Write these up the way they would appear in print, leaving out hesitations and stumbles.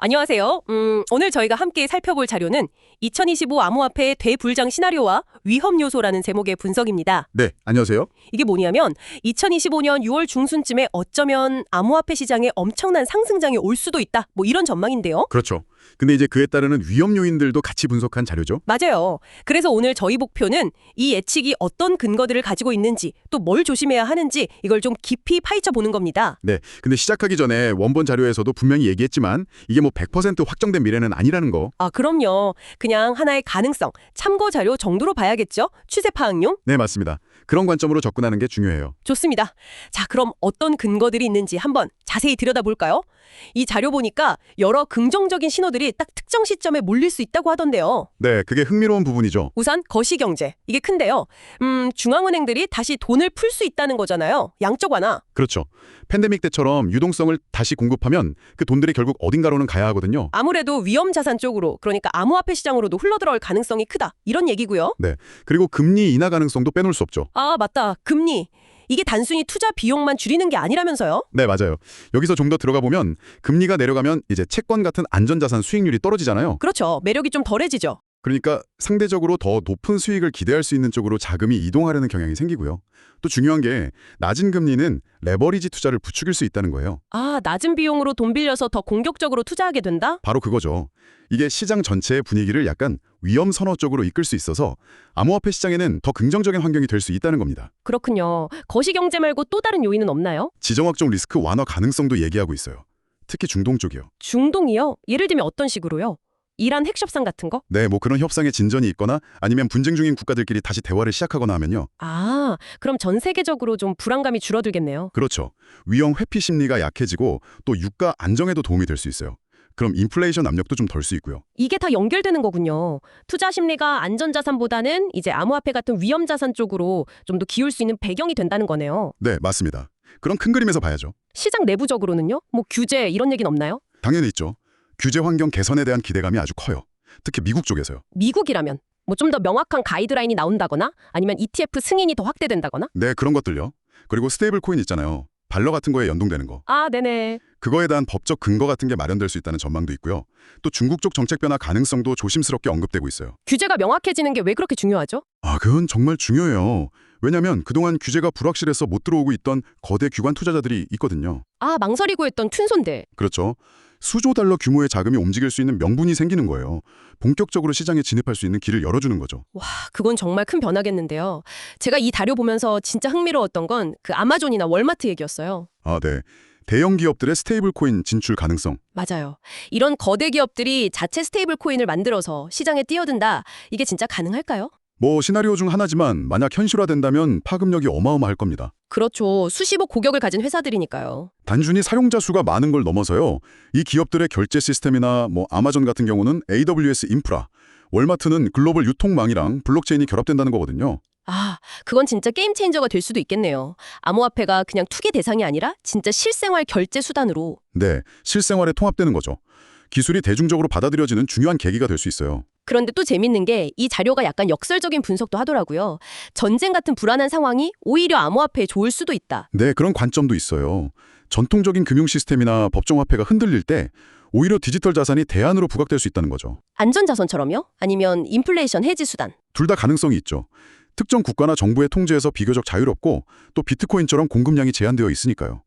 안녕하세요. 오늘 저희가 함께 살펴볼 자료는 2025 암호화폐의 대불장 시나리오와 위험 요소라는 제목의 분석입니다. 네, 안녕하세요. 이게 뭐냐면 2025년 6월 중순쯤에 어쩌면 암호화폐 시장에 엄청난 상승장이 올 수도 있다. 뭐 이런 전망인데요. 그렇죠. 근데 이제 그에 따르는 위험 요인들도 같이 분석한 자료죠. 맞아요. 그래서 오늘 저희 목표는 이 예측이 어떤 근거들을 가지고 있는지 또 뭘 조심해야 하는지 이걸 좀 깊이 파헤쳐 보는 겁니다. 네, 근데 시작하기 전에 원본 자료에서도 분명히 얘기했지만 이게 뭐 100% 확정된 미래는 아니라는 거. 아, 그럼요. 그냥 하나의 가능성, 참고 자료 정도로 봐야겠죠? 추세 파악용? 네, 맞습니다. 그런 관점으로 접근하는 게 중요해요. 좋습니다. 자, 그럼 어떤 근거들이 있는지 한번 자세히 들여다볼까요? 이 자료 보니까 여러 긍정적인 신호들이 딱 특정 시점에 몰릴 수 있다고 하던데요. 네, 그게 흥미로운 부분이죠. 우선 거시경제. 이게 큰데요. 중앙은행들이 다시 돈을 풀 수 있다는 거잖아요. 양적 완화. 그렇죠. 팬데믹 때처럼 유동성을 다시 공급하면 그 돈들이 결국 어딘가로는 가야 하거든요. 아무래도 위험 자산 쪽으로, 그러니까 암호화폐 시장으로도 흘러들어올 가능성이 크다. 이런 얘기고요. 네, 그리고 금리 인하 가능성도 빼놓을 수 없죠. 아, 맞다. 금리. 이게 단순히 투자 비용만 줄이는 게 아니라면서요? 네, 맞아요. 여기서 좀 더 들어가 보면 금리가 내려가면 이제 채권 같은 안전자산 수익률이 떨어지잖아요. 그렇죠. 매력이 좀 덜해지죠. 그러니까 상대적으로 더 높은 수익을 기대할 수 있는 쪽으로 자금이 이동하려는 경향이 생기고요. 또 중요한 게 낮은 금리는 레버리지 투자를 부추길 수 있다는 거예요. 아, 낮은 비용으로 돈 빌려서 더 공격적으로 투자하게 된다? 바로 그거죠. 이게 시장 전체의 분위기를 약간 위험 선호 쪽으로 이끌 수 있어서 암호화폐 시장에는 더 긍정적인 환경이 될 수 있다는 겁니다. 그렇군요. 거시경제 말고 또 다른 요인은 없나요? 지정학적 리스크 완화 가능성도 얘기하고 있어요. 특히 중동 쪽이요. 중동이요? 예를 들면 어떤 식으로요? 이란 핵협상 같은 거? 네, 뭐 그런 협상에 진전이 있거나 아니면 분쟁 중인 국가들끼리 다시 대화를 시작하거나 하면요. 아, 그럼 전 세계적으로 좀 불안감이 줄어들겠네요. 그렇죠. 위험 회피 심리가 약해지고 또 유가 안정에도 도움이 될 수 있어요. 그럼 인플레이션 압력도 좀 덜 수 있고요. 이게 다 연결되는 거군요. 투자 심리가 안전자산보다는 이제 암호화폐 같은 위험자산 쪽으로 좀 더 기울 수 있는 배경이 된다는 거네요. 네, 맞습니다. 그런 큰 그림에서 봐야죠. 시장 내부적으로는요? 뭐 규제 이런 얘기는 없나요? 당연히 있죠. 규제 환경 개선에 대한 기대감이 아주 커요. 특히 미국 쪽에서요. 미국이라면 뭐 좀 더 명확한 가이드라인이 나온다거나 아니면 ETF 승인이 더 확대된다거나? 네, 그런 것들요. 그리고 스테이블 코인 있잖아요. 발러 같은 거에 연동되는 거. 아, 네네. 그거에 대한 법적 근거 같은 게 마련될 수 있다는 전망도 있고요. 또 중국 쪽 정책 변화 가능성도 조심스럽게 언급되고 있어요. 규제가 명확해지는 게 왜 그렇게 중요하죠? 아, 그건 정말 중요해요. 왜냐면 그동안 규제가 불확실해서 못 들어오고 있던 거대 기관 투자자들이 있거든요. 아, 망설이고 했던 큰 손들. 그렇죠. 수조 달러 규모의 자금이 움직일 수 있는 명분이 생기는 거예요. 본격적으로 시장에 진입할 수 있는 길을 열어주는 거죠. 와, 그건 정말 큰 변화겠는데요. 제가 이 자료 보면서 진짜 흥미로웠던 건 그 아마존이나 월마트 얘기였어요. 아, 네. 대형 기업들의 스테이블 코인 진출 가능성. 맞아요. 이런 거대 기업들이 자체 스테이블 코인을 만들어서 시장에 뛰어든다. 이게 진짜 가능할까요? 뭐 시나리오 중 하나지만 만약 현실화된다면 파급력이 어마어마할 겁니다. 그렇죠. 수십억 고객을 가진 회사들이니까요. 단순히 사용자 수가 많은 걸 넘어서요. 이 기업들의 결제 시스템이나 뭐 아마존 같은 경우는 AWS 인프라, 월마트는 글로벌 유통망이랑 블록체인이 결합된다는 거거든요. 아, 그건 진짜 게임 체인저가 될 수도 있겠네요. 암호화폐가 그냥 투기 대상이 아니라 진짜 실생활 결제 수단으로. 네, 실생활에 통합되는 거죠. 기술이 대중적으로 받아들여지는 중요한 계기가 될 수 있어요. 그런데 또 재밌는 게 이 자료가 약간 역설적인 분석도 하더라고요. 전쟁 같은 불안한 상황이 오히려 암호화폐에 좋을 수도 있다. 네, 그런 관점도 있어요. 전통적인 금융 시스템이나 법정화폐가 흔들릴 때 오히려 디지털 자산이 대안으로 부각될 수 있다는 거죠. 안전자산처럼요? 아니면 인플레이션 해지 수단? 둘 다 가능성이 있죠. 특정 국가나 정부의 통제에서 비교적 자유롭고 또 비트코인처럼 공급량이 제한되어 있으니까요.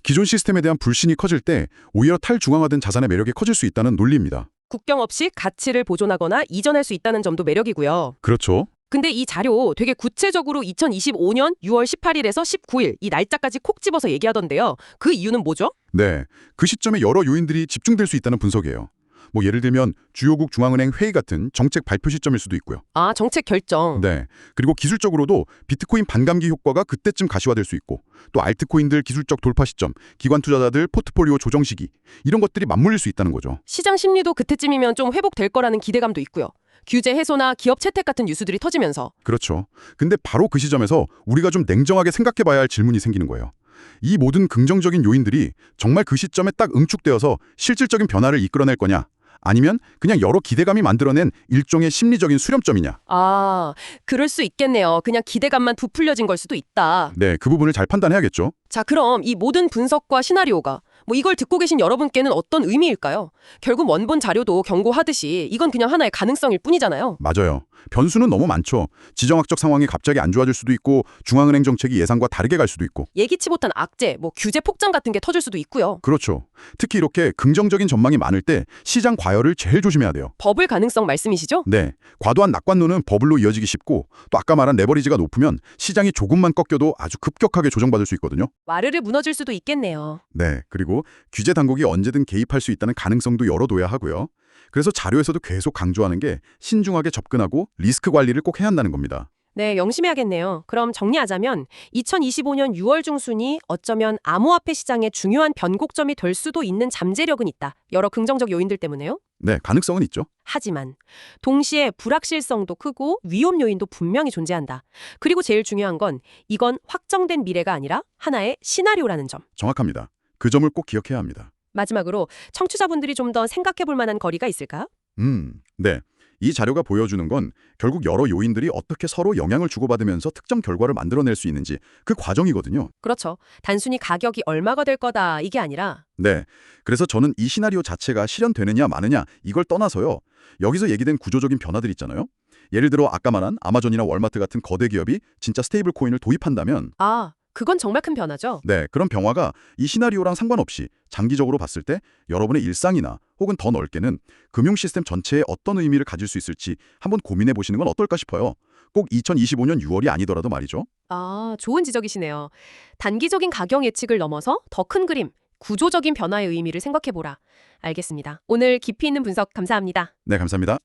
기존 시스템에 대한 불신이 커질 때 오히려 탈중앙화된 자산의 매력이 커질 수 있다는 논리입니다. 국경 없이 가치를 보존하거나 이전할 수 있다는 점도 매력이고요. 그렇죠. 근데 이 자료 되게 구체적으로 2025년 6월 18일에서 19일 이 날짜까지 콕 집어서 얘기하던데요. 그 이유는 뭐죠? 네, 그 시점에 여러 요인들이 집중될 수 있다는 분석이에요. 뭐 예를 들면 주요국 중앙은행 회의 같은 정책 발표 시점일 수도 있고요. 아, 정책 결정. 네, 그리고 기술적으로도 비트코인 반감기 효과가 그때쯤 가시화될 수 있고 또 알트코인들 기술적 돌파 시점, 기관 투자자들 포트폴리오 조정 시기 이런 것들이 맞물릴 수 있다는 거죠. 시장 심리도 그때쯤이면 좀 회복될 거라는 기대감도 있고요. 규제 해소나 기업 채택 같은 뉴스들이 터지면서. 그렇죠. 근데 바로 그 시점에서 우리가 좀 냉정하게 생각해 봐야 할 질문이 생기는 거예요. 이 모든 긍정적인 요인들이 정말 그 시점에 딱 응축되어서 실질적인 변화를 이끌어낼 거냐? 아니면 그냥 여러 기대감이 만들어낸 일종의 심리적인 수렴점이냐? 아, 그럴 수 있겠네요. 그냥 기대감만 부풀려진 걸 수도 있다. 네, 그 부분을 잘 판단해야겠죠. 자, 그럼 이 모든 분석과 시나리오가 뭐 이걸 듣고 계신 여러분께는 어떤 의미일까요? 결국 원본 자료도 경고하듯이 이건 그냥 하나의 가능성일 뿐이잖아요. 맞아요. 변수는 너무 많죠. 지정학적 상황이 갑자기 안 좋아질 수도 있고 중앙은행 정책이 예상과 다르게 갈 수도 있고. 예기치 못한 악재, 뭐 규제 폭장 같은 게 터질 수도 있고요. 그렇죠. 특히 이렇게 긍정적인 전망이 많을 때 시장 과열을 제일 조심해야 돼요. 버블 가능성 말씀이시죠? 네, 과도한 낙관론은 버블로 이어지기 쉽고 또 아까 말한 레버리지가 높으면 시장이 조금만 꺾여도 아주 급격하게 조정받을 수 있거든요. 와르르 무너질 수도 있겠네요. 네, 그리고 규제 당국이 언제든 개입할 수 있다는 가능성도 열어둬야 하고요. 그래서 자료에서도 계속 강조하는 게 신중하게 접근하고 리스크 관리를 꼭 해야 한다는 겁니다. 네, 명심해야겠네요. 그럼 정리하자면 2025년 6월 중순이 어쩌면 암호화폐 시장의 중요한 변곡점이 될 수도 있는 잠재력은 있다. 여러 긍정적 요인들 때문에요. 네, 가능성은 있죠. 하지만 동시에 불확실성도 크고 위험 요인도 분명히 존재한다. 그리고 제일 중요한 건 이건 확정된 미래가 아니라 하나의 시나리오라는 점. 정확합니다. 그 점을 꼭 기억해야 합니다. 마지막으로 청취자분들이 좀 더 생각해 볼 만한 거리가 있을까요? 네. 이 자료가 보여주는 건 결국 여러 요인들이 어떻게 서로 영향을 주고받으면서 특정 결과를 만들어낼 수 있는지 그 과정이거든요. 그렇죠. 단순히 가격이 얼마가 될 거다 이게 아니라 네. 그래서 저는 이 시나리오 자체가 실현되느냐 마느냐 이걸 떠나서요. 여기서 얘기된 구조적인 변화들 있잖아요. 예를 들어 아까 말한 아마존이나 월마트 같은 거대 기업이 진짜 스테이블 코인을 도입한다면 그건 정말 큰 변화죠. 네, 그런 변화가 이 시나리오랑 상관없이 장기적으로 봤을 때 여러분의 일상이나 혹은 더 넓게는 금융 시스템 전체에 어떤 의미를 가질 수 있을지 한번 고민해 보시는 건 어떨까 싶어요. 꼭 2025년 6월이 아니더라도 말이죠. 좋은 지적이시네요. 단기적인 가격 예측을 넘어서 더 큰 그림, 구조적인 변화의 의미를 생각해 보라. 알겠습니다. 오늘 깊이 있는 분석 감사합니다. 네, 감사합니다.